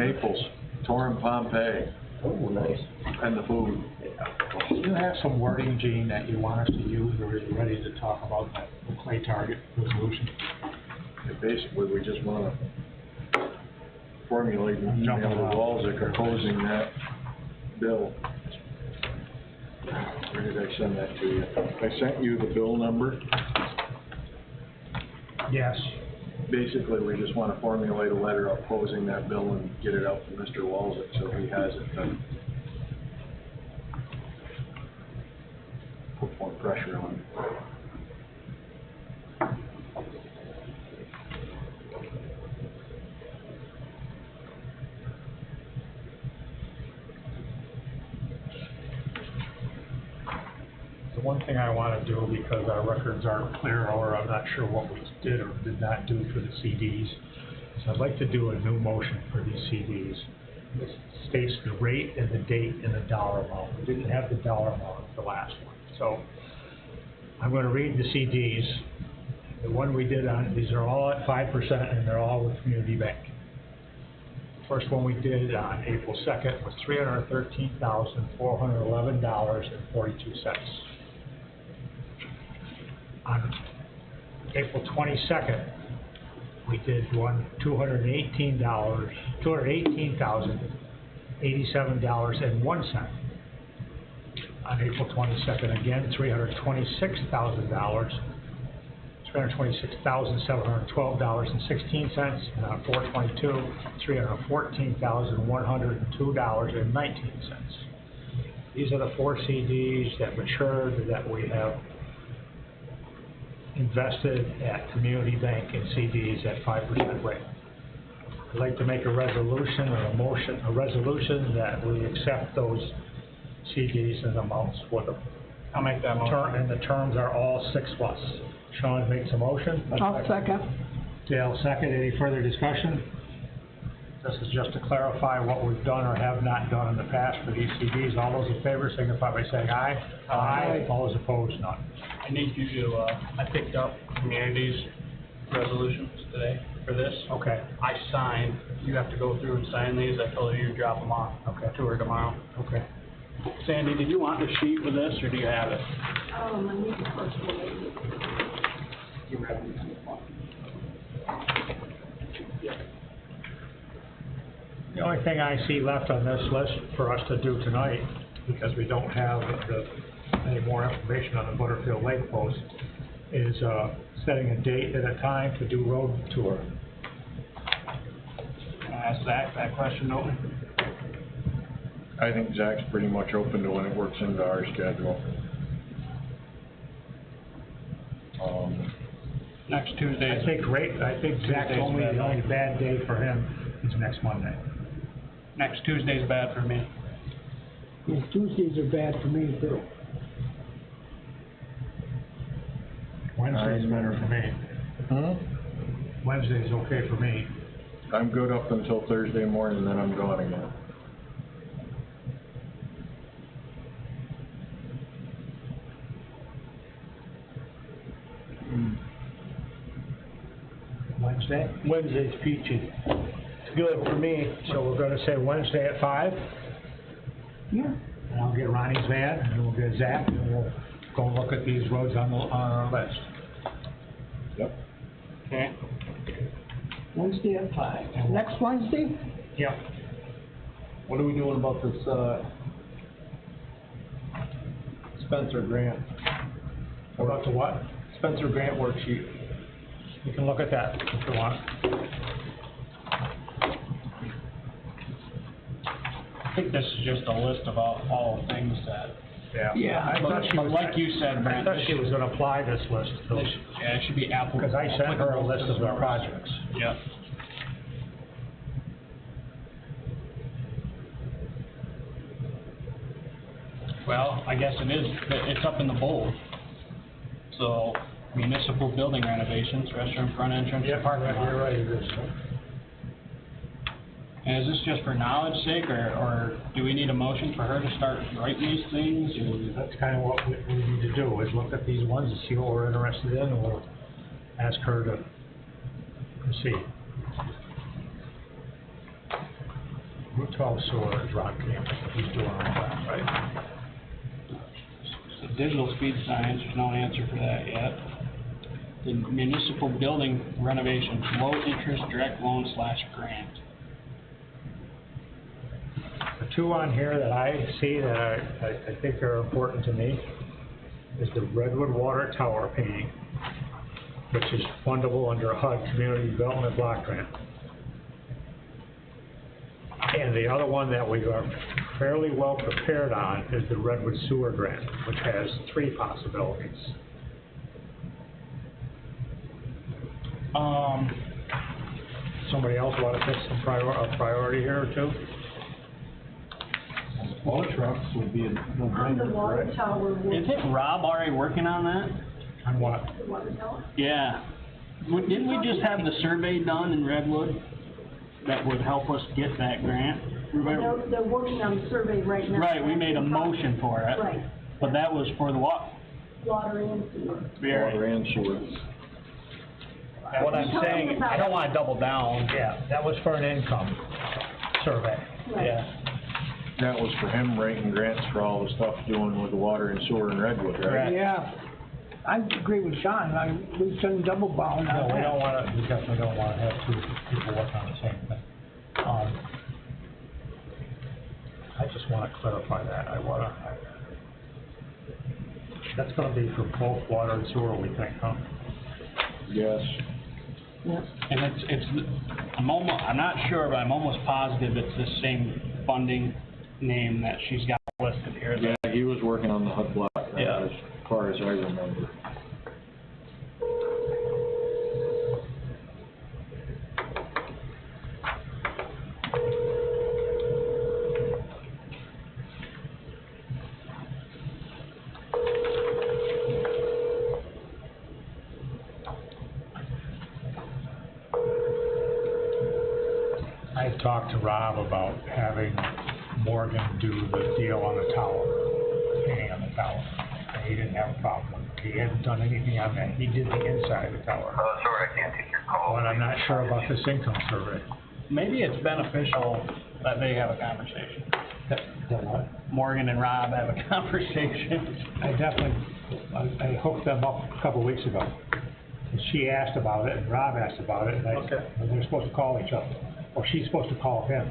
Naples, Torrent, Pompeii, Oh, nice. and the food. Do you have some wording, Gene, that you want us to use, or are you ready to talk about the clay target resolution? And basically, we just wanna formulate an email Jumping to around. Walzick opposing that bill. Where did I send that to you? I sent you the bill number. Yes. Basically, we just wanna formulate a letter opposing that bill and get it out to Mr. Walzick so he has it to put more pressure on. The one thing I want to do, because our records aren't clear, or I'm not sure what we did or did not do for the CDs, so I'd like to do a new motion for these CDs. It states the rate and the date and the dollar amount. We didn't have the dollar amount for the last one. So I'm going to read the CDs. The one we did on, these are all at 5% and they're all with Community Bank. First one we did on April 2nd was $313,411.42. On April 22nd, we did one $218,087.01. On April 22nd, again, $326,712.16, and on 4/22, $314,102.19. These are the four CDs that matured that we have invested at Community Bank in CDs at 5% rate. I'd like to make a resolution or a resolution that we accept those CDs and amounts for them. I'll make that motion. And the terms are all 6+. Sean makes a motion. I'll second. Dale second. Any further discussion? This is just to clarify what we've done or have not done in the past for these CDs. All those in favor signify by saying aye. Aye. All those opposed, none. I need you to, I picked up communities resolutions today for this. Okay. I signed, you have to go through and sign these, I told you to drop them off. Okay. To her tomorrow. Okay. Sandy, did you want the sheet with this, or do you have it? I need the first one. You have it. The only thing I see left on this list for us to do tonight, because we don't have any more information on the Butterfield Lake post, is setting a date and a time to do road tour. Can I ask Zach that question, Owen? I think Zach's pretty much open to when it works into our schedule. Next Tuesday. I think Zach's Tuesday's only, bad. the only bad day for him is next Monday. Next Tuesday's bad for me. Yes, Tuesdays are bad for me too. Wednesday's better for me. Wednesday's okay for me. I'm good up until Thursday morning, then I'm gone again. Wednesday? Wednesday's peachy. It's good for me. So we're gonna say Wednesday at 5, Yeah. and I'll get Ronnie's van, and we'll get Zach, and we'll go look at these roads on our list. Yep. Okay. Wednesday at 5. Next Wednesday? Yep. What are we doing about this, Spencer grant? About the what? Spencer grant worksheet. You can look at that if you want. I think this is just a list of all things that, Yeah. I thought she but was, like you said, I Brent, thought she was gonna apply this list, it should be applicable. because I sent her a list of the projects. Yep. Well, I guess it's up in the bold. So, municipal building renovations, restroom front entrance. Yeah, apartment you're right, it is. And is this just for knowledge sake, or do we need a motion for her to start writing these things? That's kind of what we need to do, is look at these ones and see what we're interested in, and we'll ask her to proceed. 12 sewer is Ron Campbell, he's doing all that, right? So digital speed signs, there's no answer for that yet. The municipal building renovations, low interest direct loan / grant. The two on here that I see that I think are important to me is the Redwood Water Tower painting, which is fundable under HUD Community Development Block Grant. And the other one that we are fairly well prepared on is the Redwood Sewer Grant, which has 3 possibilities. Somebody else want to pick some a priority here or two? Water trucks would be a On the no-brainer, water correct? tower, Isn't Rob already working on that? On what? the water tower? Yeah. Didn't we just have the survey done in Redwood that would help us get that grant? They're working on the survey right now. Right, we made a motion for it. Right, But that was for the what? water and sewer. Water and sewer. What I'm saying, I don't wanna double down. yeah, that was for an income survey. Right. Yeah. That was for him writing grants for all the stuff doing with the water and sewer in Redwood, right? Correct. Yeah, I agree with Sean, we shouldn't double bound on No, we that. don't wanna, we definitely don't wanna have 2 people working on the same thing. I just wanna clarify that, that's gonna be for both water and sewer, we think, huh? Yes. And I'm not sure, but I'm almost positive it's the same funding name that she's got listed here. Yeah, he was working on the HUD block, Yeah. as far as I remember. I've talked to Rob about having Morgan do the deal on the tower, painting on the tower, and he didn't have a problem with it. He hadn't done anything on that, he did the inside of the tower. Sorry, I can't take your call. But I'm not sure about this income survey. Maybe it's beneficial that they have a conversation. That what? Morgan and Rob have a conversation. I hooked them up a couple of weeks ago. And she asked about it, and Rob asked about it, and and they're supposed to call each other, or she's supposed to call him.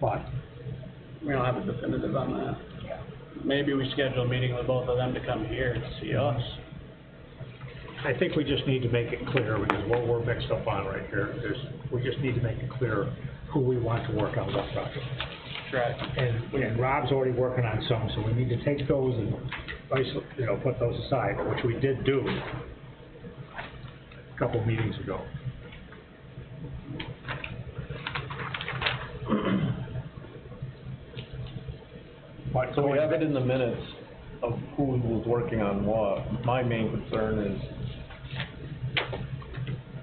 But, We don't have a definitive on that. Maybe we schedule a meeting with both of them to come here to see us. I think we just need to make it clear, because what we're mixed up on right here is, we just need to make it clear who we want to work on what project. Right. And Rob's already working on some, so we need to take those and, put those aside, which we did do a couple meetings ago. So we have it in the minutes of who was working on what. My main concern is,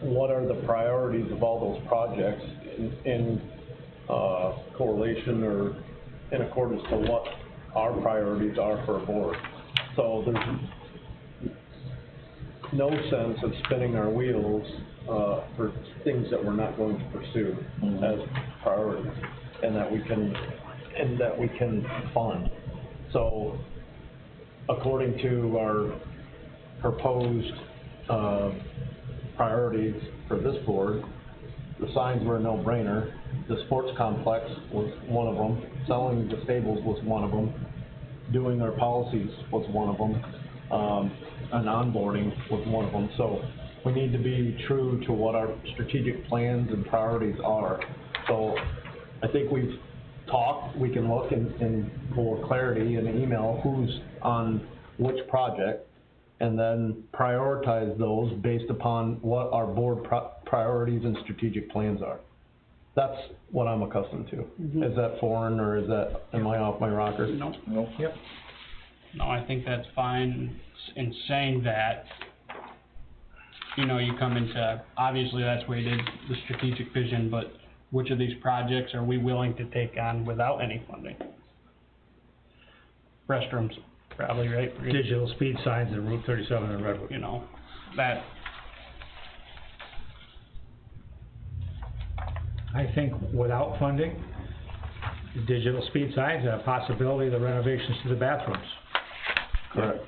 what are the priorities of all those projects in correlation or in accordance to what our priorities are for a board? So there's no sense of spinning our wheels for things that we're not going to pursue as priorities, and that we can fund. So, according to our proposed priorities for this board, the signs were a no-brainer. The sports complex was one of them. Selling the stables was one of them. Doing our policies was one of them. And onboarding was one of them. So we need to be true to what our strategic plans and priorities are. So I think we've talked, we can look in for clarity in an email who's on which project, and then prioritize those based upon what our board priorities and strategic plans are. That's what I'm accustomed to. Is that foreign, or am I off my rocker? Nope. Nope. Yep. No, I think that's fine. In saying that, you come into, obviously that's where you did the strategic vision, but which of these projects are we willing to take on without any funding? Restrooms, probably, right? Digital speed signs in Route 37 in Redwood. That, I think without funding, the digital speed signs and a possibility of the renovations to the bathrooms. Correct.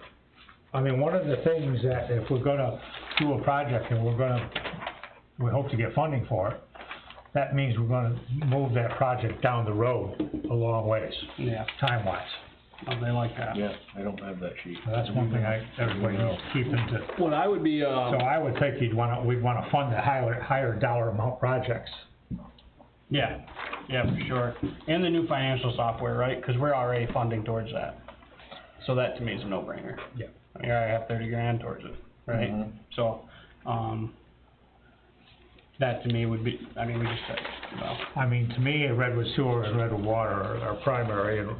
I mean, one of the things that if we're gonna do a project and we hope to get funding for it, that means we're gonna move that project down the road a long ways, Yeah, time-wise. oh, they like that. Yeah, I don't have that sheet. So that's one thing everybody needs to keep into. What I would be, So I would think we'd wanna fund the higher dollar amount projects. yeah, for sure. And the new financial software, right? Cause we're already funding towards that. So that to me is a no-brainer. Yeah. I mean, I have 30 grand towards it, right? Mhm. So, that to me would be, I mean, we just said, well, I mean, to me, Redwood Sewer and Redwood Water are primary, and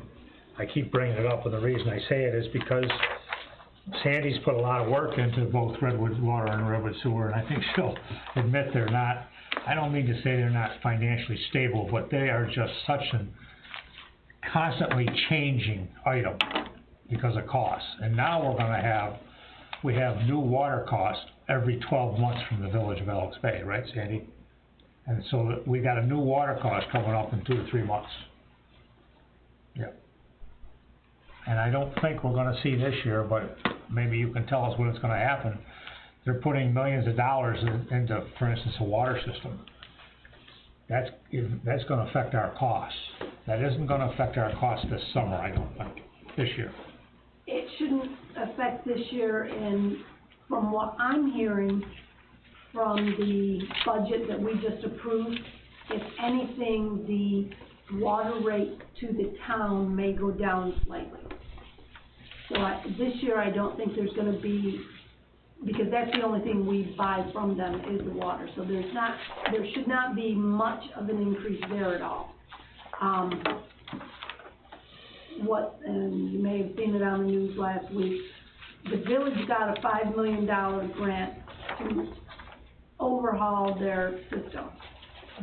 I keep bringing it up, and the reason I say it is because Sandy's put a lot of work into both Redwood Water and Redwood Sewer, and I think she'll admit they're not, I don't mean to say they're not financially stable, but they are just such an constantly changing item because of costs. And now we have new water costs every 12 months from the village of Elks Bay, right, Sandy? And so we got a new water cost coming up in 2 to 3 months. Yep. And I don't think we're gonna see this year, but maybe you can tell us when it's gonna happen. They're putting millions of dollars into, for instance, a water system. That's gonna affect our costs. That isn't gonna affect our costs this summer, I don't think, this year. It shouldn't affect this year, and from what I'm hearing from the budget that we just approved, if anything, the water rate to the town may go down slightly. So this year, I don't think there's gonna be, because that's the only thing we buy from them is the water, so there should not be much of an increase there at all. And you may have seen it on the news last week, the village got a $5 million grant to overhaul their system,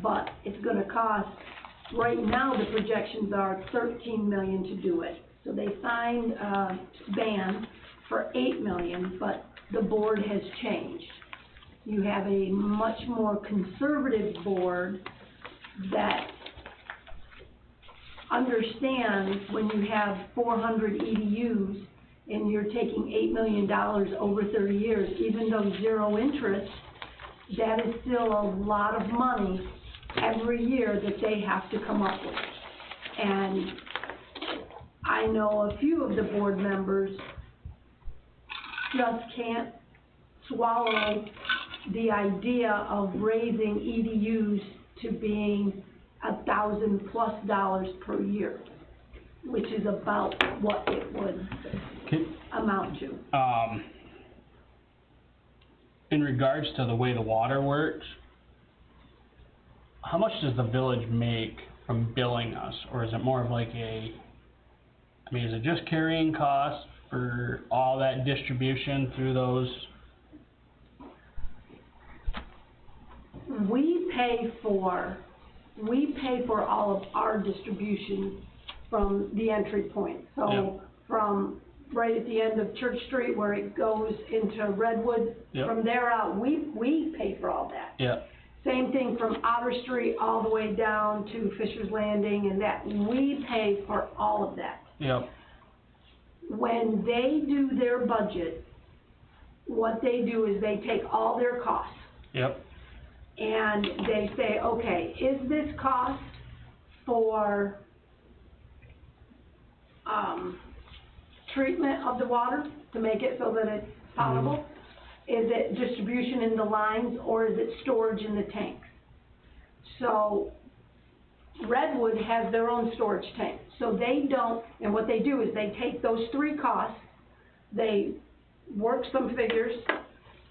but it's gonna cost, right now the projections are $13 million to do it. So they signed a ban for $8 million, but the board has changed. You have a much more conservative board that understands when you have 400 EDUs and you're taking $8 million over 30 years, even though zero interest, that is still a lot of money every year that they have to come up with. And I know a few of the board members just can't swallow the idea of raising EDUs to being $1,000+ per year, which is about what it would amount to. in regards to the way the water works, how much does the village make from billing us? Or is it more of like I mean, is it just carrying costs for all that distribution through those? We pay for all of our distribution from the entry point. So Yep. from right at the end of Church Street where it goes into Redwood, Yep. from there out, we pay for all that. Yeah, Same thing from Outer Street all the way down to Fisher's Landing, and that, we pay for all of that. yep, When they do their budget, what they do is they take all their costs yep, and they say, okay, is this cost for, treatment of the water to make it so that it's potable? Is it distribution in the lines, or is it storage in the tanks? So Redwood has their own storage tank, so they don't, and what they do is they take those three costs, they work some figures,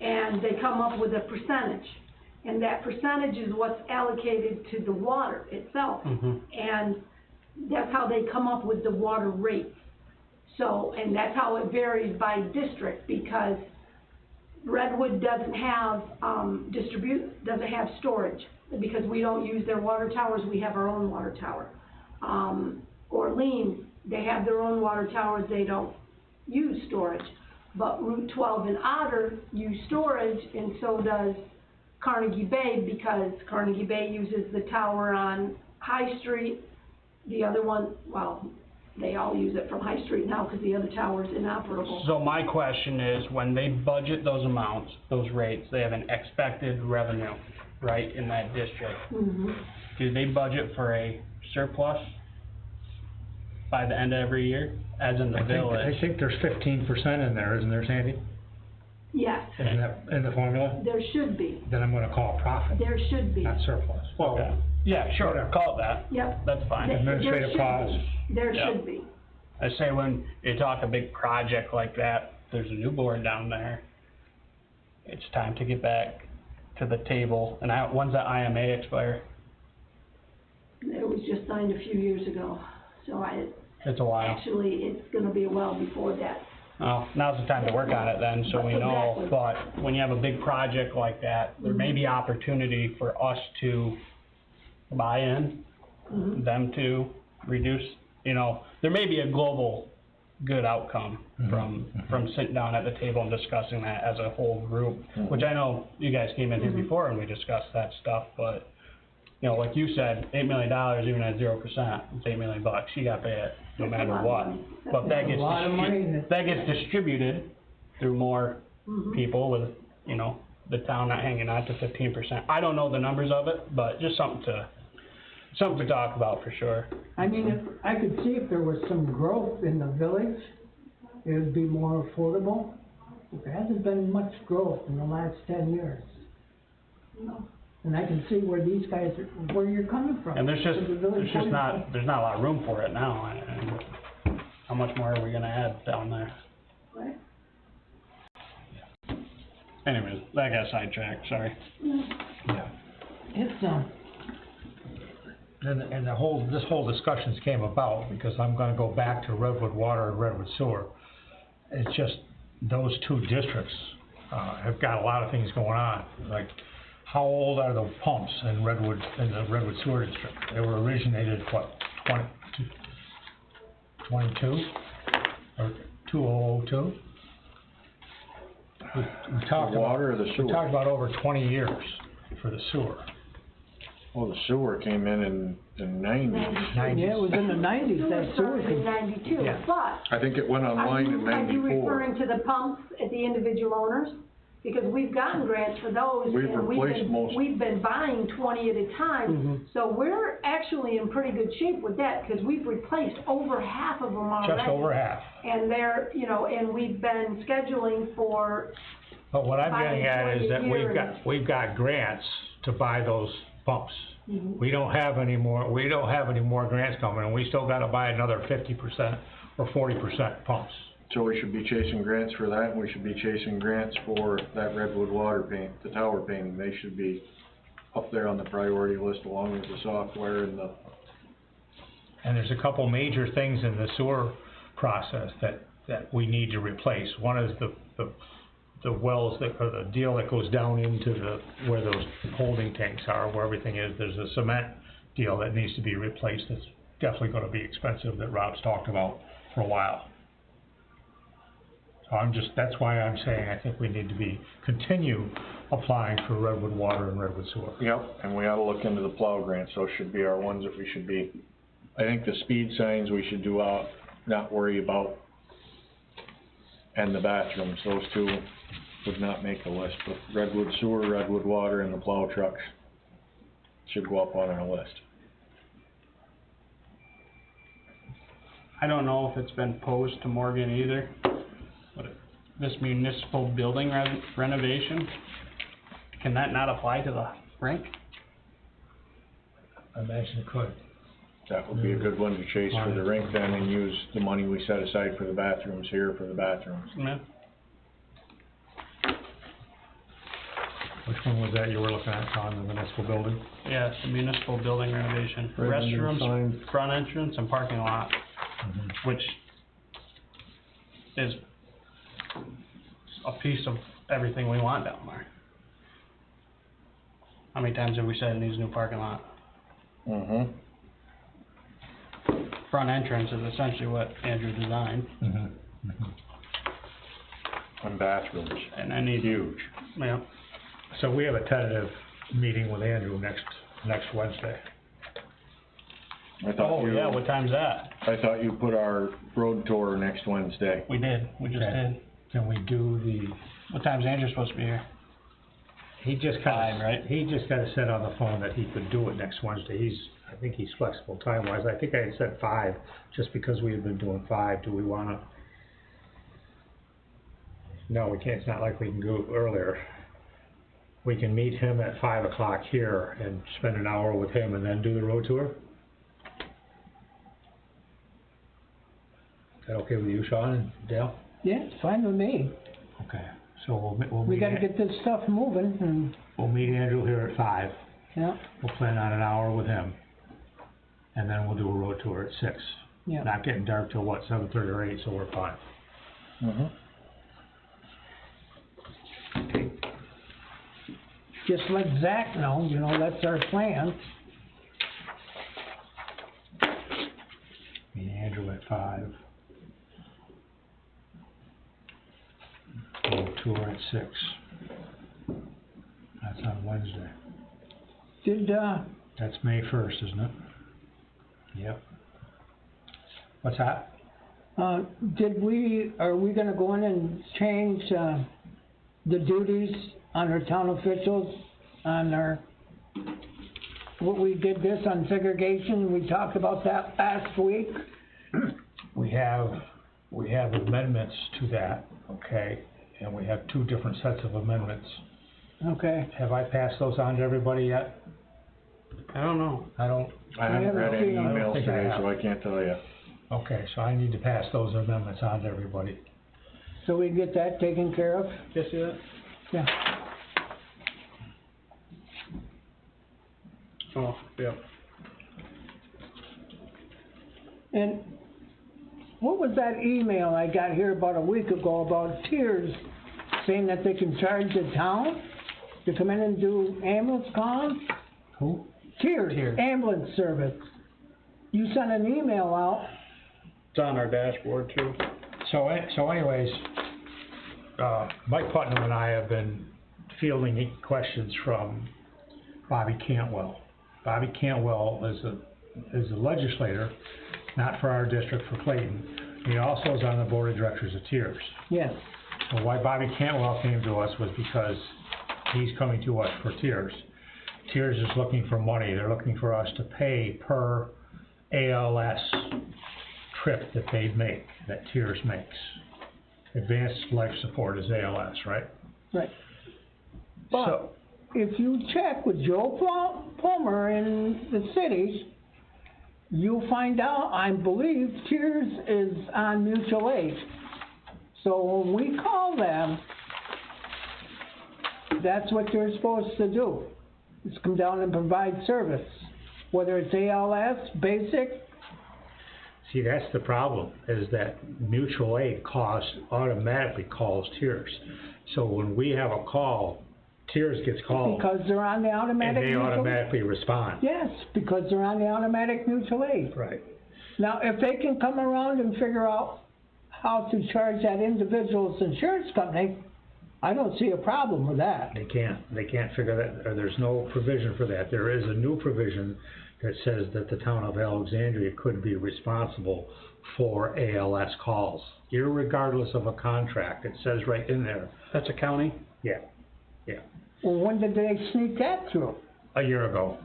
and they come up with a percentage. And that percentage is what's allocated to the water itself. And that's how they come up with the water rates. So, and that's how it varies by district, because Redwood doesn't have, doesn't have storage, because we don't use their water towers, we have our own water tower. Orleans, they have their own water towers, they don't use storage. But Route 12 and Otter use storage, and so does Carnegie Bay, because Carnegie Bay uses the tower on High Street. The other one, well, they all use it from High Street now, because the other tower's inoperable. So my question is, when they budget those amounts, those rates, they have an expected revenue, right, in that district. Mhm. Do they budget for a surplus by the end of every year, as in the I village? think there's 15% in there, isn't there, Sandy? Yes, Isn't that in the formula? there should be, Then I'm gonna call it profit, there should be. not surplus. Okay. Yeah, sure, Whatever. call it that, Yep. that's fine. There Administrative should be. costs. There Yeah. should be. I say when you talk a big project like that, there's a new board down there. It's time to get back to the table, and when's that IMA expire? It was just signed a few years ago, so It's a while. actually, it's gonna be a while before that. Well, now's the time to work on it then, so we know, Exactly. but when you have a big project like that, there may be opportunity for us to buy in, Mhm. them to reduce, there may be a global good outcome from sitting down at the table and discussing that as a whole group, which I know you guys came in here before and we discussed that stuff, but, like you said, $8 million, even at 0%, it's $8 million, you gotta pay it no That's a matter lot of what. money. But that a gets, lot of money that gets distributed through more Mhm. people with, the town not hanging on to 15%. I don't know the numbers of it, but just something to talk about for sure. I mean, if, I could see if there was some growth in the village, it would be more affordable. There hasn't been much growth in the last 10 years. No. And I can see where these guys are, where you're coming from. And there's The village board- not a lot of room for it now. And how much more are we gonna add down there? Right? Anyways, that got sidetracked, sorry. Yeah. It's, And this whole discussions came about because I'm gonna go back to Redwood Water and Redwood Sewer. It's just, those two districts, have got a lot of things going on, like, how old are the pumps in the Redwood Sewer District? They were originated, what, 22? Or 2002? We talked The water or the about, we sewer? talked about over 20 years for the sewer. Well, the sewer came in the nineties. yeah, it was in the 90s, Sewer that sewer. started in 92, Yeah. but I think it went online in are you 94. referring to the pumps at the individual owners? Because we've gotten grants for those, We've and replaced most. we've been buying 20 at a time. So we're actually in pretty good shape with that, because we've replaced over half of them already. Just over half. And they're, and we've been scheduling for, But what I'm getting at is that 20 years. we've got grants to buy those pumps. We don't have any more grants coming, and we still gotta buy another 50% or 40% pumps. So we should be chasing grants for that, and we should be chasing grants for that Redwood water paint, the tower painting. They should be up there on the priority list along with the software and the, And there's a couple major things in the sewer process that we need to replace. One is the wells or the deal that goes down into where those holding tanks are, where everything is. There's a cement deal that needs to be replaced. That's definitely gonna be expensive, that Rob's talked about for a while. So that's why I'm saying I think we need to continue applying for Redwood Water and Redwood Sewer. yep, and we ought to look into the plow grants. Those should be our ones that we should be. I think the speed signs we should do not worry about. And the bathrooms, those two would not make the list, but Redwood Sewer, Redwood Water, and the plow trucks should go up on our list. I don't know if it's been posed to Morgan either, but this municipal building renovation, can that not apply to the rink? I imagine it could. That would be a good one to chase for the rink then, and use the money we set aside for the bathrooms here for the bathrooms. Yeah. Which one was that you were looking at, Tom, the municipal building? Yeah, it's the municipal building renovation, Revenue restrooms, signs. front entrance, and parking lot, which is a piece of everything we want down there. How many times have we said it needs a new parking lot? Mm-hmm. Front entrance is essentially what Andrew designed, And bathrooms. and I need, Huge. yeah, So we have a tentative meeting with Andrew next Wednesday. I thought Oh, you, yeah, what time's that? I thought you put our road tour next Wednesday. We did, we just Okay. did. Can we do What time's Andrew supposed to be here? he just Fine, kinda, right? he just kinda said on the phone that he could do it next Wednesday. I think he's flexible time-wise. I think I had said 5, just because we had been doing 5. Do we wanna? No, we can't, it's not like we can go earlier. We can meet him at 5 o'clock here and spend an hour with him and then do the road tour? Is that okay with you, Sean and Dale? Yeah, it's fine with me. Okay, so we'll We meet, gotta get this stuff moving, and, we'll meet Andrew here at 5. yeah, We'll plan on an hour with him. And then we'll do a road tour at 6. yeah. Not getting dark till what, 7:30 or 8, so we're fine. Mm-hmm. Just let Zach know, you know, that's our plan. Meet Andrew at 5. Road tour at 6. That's on Wednesday. Did, That's May 1st, isn't it? Yep. What's that? are we gonna go in and change, the duties on our town officials, on our, what we did this on segregation, we talked about that last week? We have amendments to that, okay? And we have 2 different sets of amendments. Okay, Have I passed those on to everybody yet? I don't know. I don't, I haven't haven't read any seen 'em. I don't emails think I today, have. so I can't tell you. okay, so I need to pass those amendments on to everybody. so we get that taken care of? Guess you Yeah. Oh, yep. And what was that email I got here about a week ago about tiers, saying that they can charge the town to come in and do ambulance calls? Who? Tiers, ambulance service. You sent an email out, It's on our dashboard too. So anyways, Mike Putnam and I have been fielding questions from Bobby Cantwell. Bobby Cantwell is a legislator, not for our district, for Clayton. He also is on the board of directors of Tiers. yes, So why Bobby Cantwell came to us was because he's coming to us for Tiers. Tiers is looking for money. They're looking for us to pay per ALS trip that they make, that Tiers makes. Advanced life support is ALS, right? right. But So, if you check with Joe Palmer in the cities, you'll find out, I believe, Tiers is on mutual aid. So when we call them, that's what they're supposed to do, is come down and provide service. Whether it's ALS, basic, see, that's the problem, is that mutual aid automatically calls Tiers. So when we have a call, Tiers gets called, because they're on the and automatic they mutual. automatically respond. Yes, because they're on the automatic mutual aid. Right. Now, if they can come around and figure out how to charge that individual's insurance company, I don't see a problem with that. They can't figure that, or there's no provision for that. There is a new provision that says that the town of Alexandria could be responsible for ALS calls, irregardless of a contract. It says right in there. That's a county? Yeah, Well, when did they sneak that through? a year ago.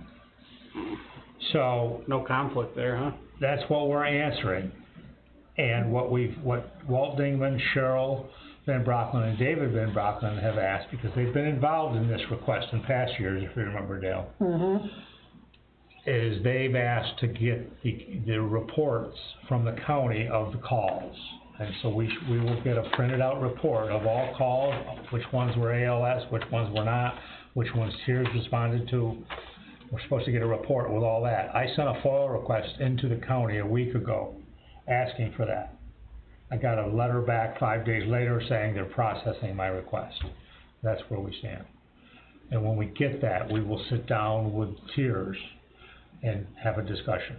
So, No conflict there, huh? that's what we're answering. And what Walt Dingman, Cheryl Van Brockland, and David Van Brockland have asked, because they've been involved in this request in past years, if you remember, Dale, Mm-hmm. is they've asked to get the reports from the county of the calls. And so we will get a printed out report of all calls, which ones were ALS, which ones were not, which ones Tiers responded to. We're supposed to get a report with all that. I sent a FOIL request into the county a week ago, asking for that. I got a letter back 5 days later saying they're processing my request. That's where we stand. And when we get that, we will sit down with Tiers and have a discussion.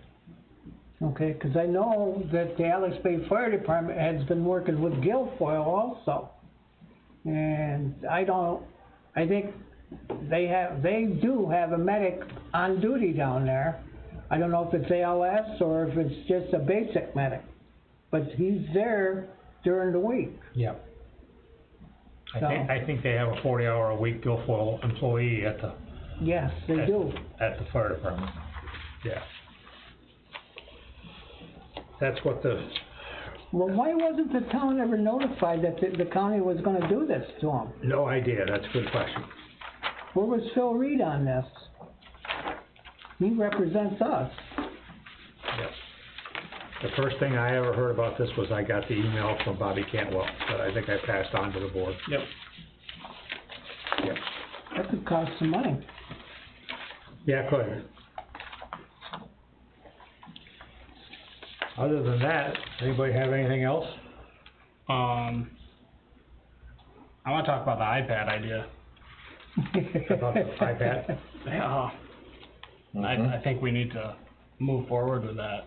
Okay, 'cause I know that the Alex Bay Fire Department has been working with Guilfoyle also. And I think they do have a medic on duty down there. I don't know if it's ALS or if it's just a basic medic, but he's there during the week. Yep. So- I think they have a 40-hour-a-week Guilfoyle employee at the, Yes, they do. at the fire department. Yeah. That's what the, Well, why wasn't the town ever notified that the county was gonna do this to him? no idea, that's a good question. Where was Phil Reed on this? He represents us. Yes. The first thing I ever heard about this was I got the email from Bobby Cantwell that I think I passed on to the board. Yep. Yep. That could cost some money. Yeah, it could. Other than that, anybody have anything else? I wanna talk about the iPad idea. About the iPad? Yeah. I think we need to move forward with that.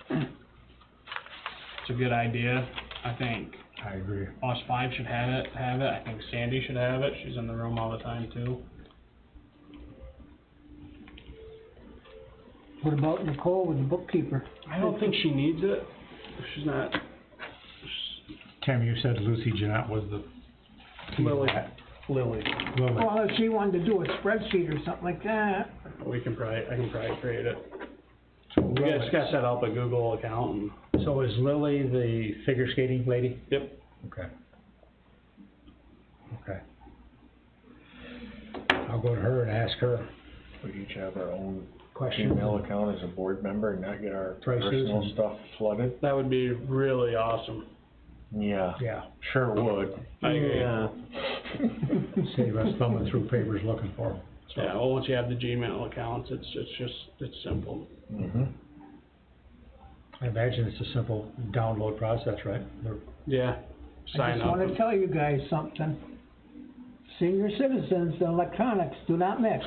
It's a good idea. I think I agree. us five should have it. I think Sandy should have it. She's in the room all the time too. What about Nicole with the bookkeeper? I don't think she needs it. She's not. Tim, you said Lucy Jeanette was the key to Lily. that. Lily. Lily. Well, if she wanted to do a spreadsheet or something like that. I can probably create it. So We Lily- just gotta set up a Google account and. So is Lily the figure skating lady? Yep. Okay. Okay. I'll go to her and ask her We each have our own questions. email account as a board member and not get our Prices personal and- stuff flooded. That would be really awesome. Yeah, Yeah, sure would. I agree. save us thumbing through papers looking for them. Yeah, well, once you have the Gmail accounts, it's simple. Mm-hmm. I imagine it's a simple download process, right? Yeah. I Sign just up. wanna tell you guys something. Senior citizens and electronics do not mix.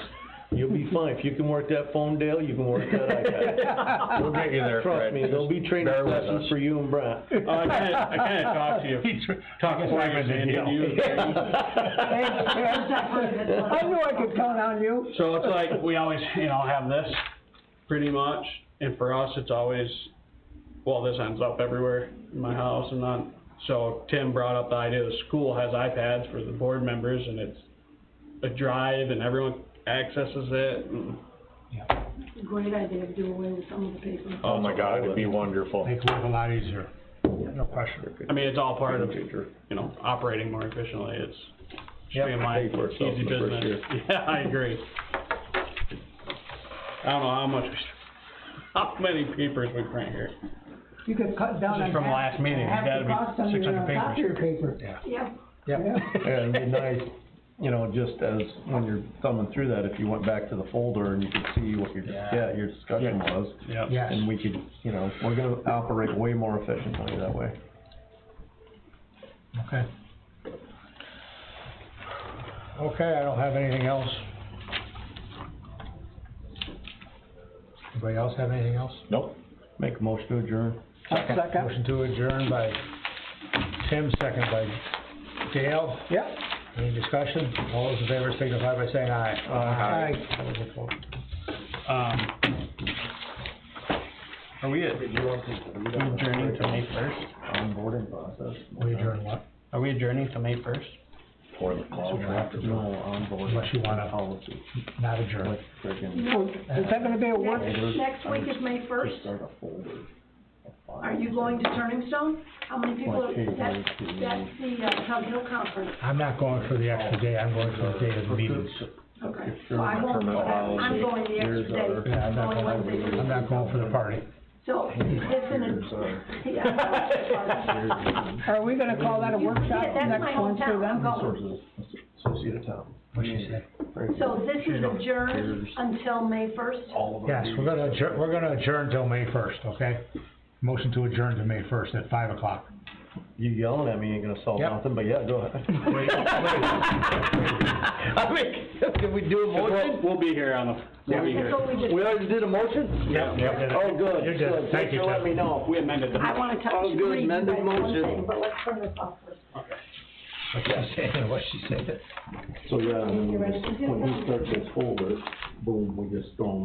You'll be fine. If you can work that phone, Dale, you can work that iPad. We'll get you there, Fred. Trust me, there'll be training Bear with sessions us. for you and Brent. I kinda talked to you. Talked guess before I'm you, in the Sandy, deal. you. I knew I could count on you. So it's like, we always, have this, pretty much, and for us, it's always, well, this ends up everywhere in my house and not, so Tim brought up the idea the school has iPads for the board members, and it's a drive, and everyone accesses it, and, Great idea to do away with some of the paper. Oh my God, it'd be wonderful. Make life a lot easier, no question. I mean, it's all part of, operating more efficiently, it's streamlined, Pay for itself easy in the first business. Yeah, I agree. I don't know how many papers we print here. You could cut down This on is from half- last meeting. half It's gotta the be cost on 600 your copier paper. Yeah. Yep. And it'd be nice, just as when you're thumbing through that, if you went back to the folder and you could see what your discussion was. Yep. Yes. And we could, we're gonna operate way more efficiently that way. Okay. Okay, I don't have anything else. Anybody else have anything else? Nope. Make a motion to adjourn. Second. Motion to adjourn by Tim, second by Dale. Yep. Any discussion? All those in favor signify by saying aye. Aye. All those opposed. Are we adjourning to May 1st? Onboarding process. We adjourn what? Are we adjourning to May 1st? For the plow tractor. No, onboarding. Unless you wanna Policy. not adjourn. Like friggin' No, Is that gonna be a work? next week is May first. start a folder. of files. Are you going to Turning Stone? How many people, Like that's Hayward, the Tug Hill Conference. I'm not going for the extra day, I'm going for the day of the meetings. Okay, so I won't, I'm going the extra day. Yeah, I'm not Going Wednesday, going, I'm not going for the party. So, listen and, yeah. Are we gonna call that a workshop Yeah, that's my next Wednesday hometown, I'm then? going. Associate of town. What'd she say? So this is adjourned until May first? All of Yes, we're gonna adjourn till May 1st, okay? Motion to adjourn to May 1st at 5 o'clock. You yelling at me ain't gonna solve Yep. nothing, but yeah, go ahead. Wait. I mean, can we do a motion? We'll be here we'll be here. That's what we just, We already did a motion? Yep. Oh, good. You're good. Thank you, Thanks for letting me Ted. know. We amended them. I wanna touch, Oh, good, read you amended guys one motion. thing, but let's turn this off first. Okay. what she said and what she said. So, yeah, when You ready to do when he that? starts his folder, boom, we just throw them